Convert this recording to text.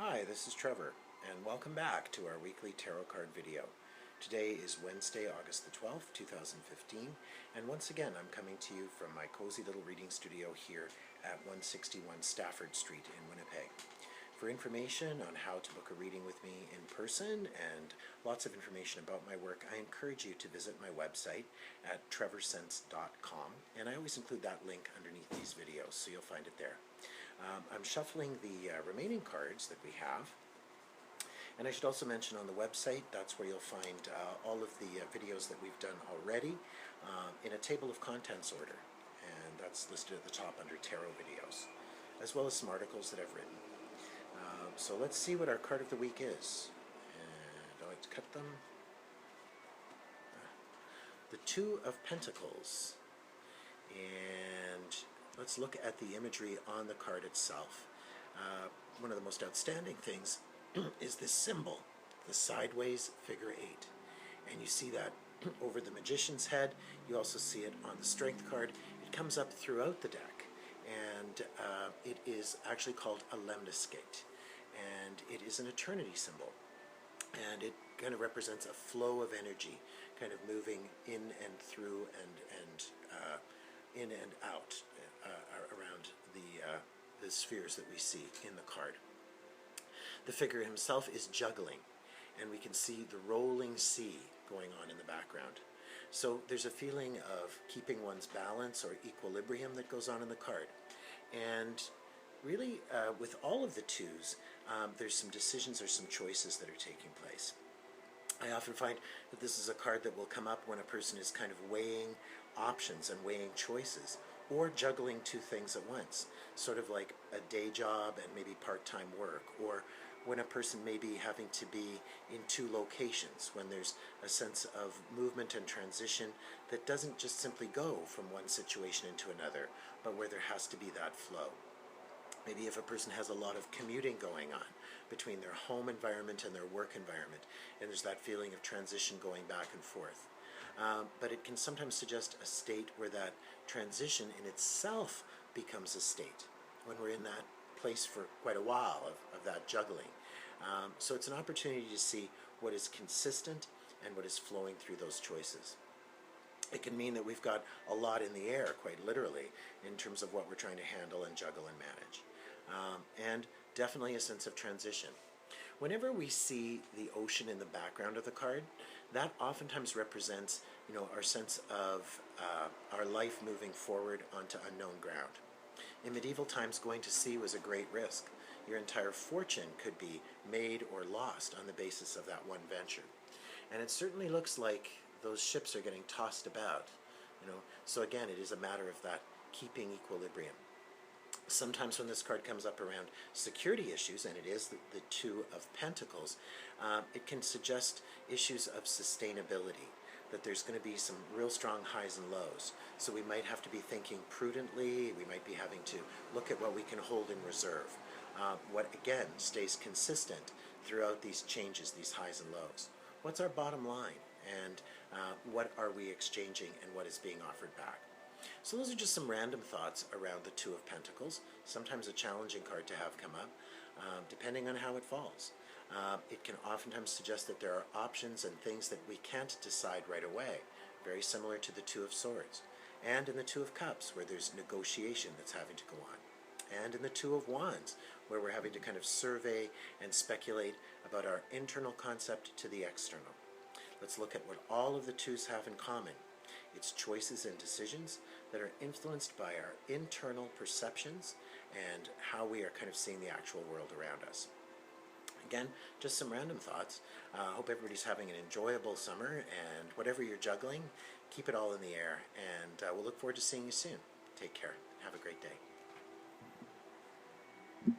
Hi, this is Trevor, and welcome back to our weekly tarot card video. Today is Wednesday, August the 12th, 2015, and once again I'm coming to you from my cozy little reading studio here at 161 Stafford Street in Winnipeg. For information on how to book a reading with me in person and lots of information about my work, I encourage you to visit my website at trevorsense.com, and I always include that link underneath these videos, so you'll find it there. I'm shuffling the remaining cards that we have, and I should also mention on the website, that's where you'll find all of the videos that we've done already in a table of contents order, and that's listed at the top under tarot videos, as well as some articles that I've written. So let's see what our card of the week is, and I like to cut them. The Two of Pentacles, and let's look at the imagery on the card itself. One of the most outstanding things is this symbol, the sideways figure 8. And you see that over the Magician's head. You also see it on the Strength card. It comes up throughout the deck, and it is actually called a lemniscate. And it is an eternity symbol. And it kind of represents a flow of energy, kind of moving in and through and in and out around the spheres that we see in the card. The figure himself is juggling, and we can see the rolling sea going on in the background. So there's a feeling of keeping one's balance or equilibrium that goes on in the card. And really, with all of the twos, there's some decisions or some choices that are taking place. I often find that this is a card that will come up when a person is kind of weighing options and weighing choices, or juggling two things at once, sort of like a day job and maybe part-time work, or when a person may be having to be in two locations, when there's a sense of movement and transition that doesn't just simply go from one situation into another, but where there has to be that flow. Maybe if a person has a lot of commuting going on between their home environment and their work environment, and there's that feeling of transition going back and forth. But it can sometimes suggest a state where that transition in itself becomes a state, when we're in that place for quite a while of that juggling. So it's an opportunity to see what is consistent and what is flowing through those choices. It can mean that we've got a lot in the air, quite literally, in terms of what we're trying to handle and juggle and manage. And definitely a sense of transition. Whenever we see the ocean in the background of the card, that oftentimes represents, our sense of our life moving forward onto unknown ground. In medieval times, going to sea was a great risk. Your entire fortune could be made or lost on the basis of that one venture. And it certainly looks like those ships are getting tossed about. So again, it is a matter of that keeping equilibrium. Sometimes when this card comes up around security issues, and it is the Two of Pentacles, it can suggest issues of sustainability, that there's going to be some real strong highs and lows. So we might have to be thinking prudently, we might be having to look at what we can hold in reserve. What again stays consistent throughout these changes, these highs and lows. What's our bottom line, and what are we exchanging, and what is being offered back? So those are just some random thoughts around the Two of Pentacles. Sometimes a challenging card to have come up, depending on how it falls. It can oftentimes suggest that there are options and things that we can't decide right away, very similar to the Two of Swords. And in the Two of Cups, where there's negotiation that's having to go on. And in the Two of Wands, where we're having to kind of survey and speculate about our internal concept to the external. Let's look at what all of the twos have in common. It's choices and decisions that are influenced by our internal perceptions and how we are kind of seeing the actual world around us. Again, just some random thoughts. Hope everybody's having an enjoyable summer, and whatever you're juggling, keep it all in the air, and we'll look forward to seeing you soon. Take care. Have a great day.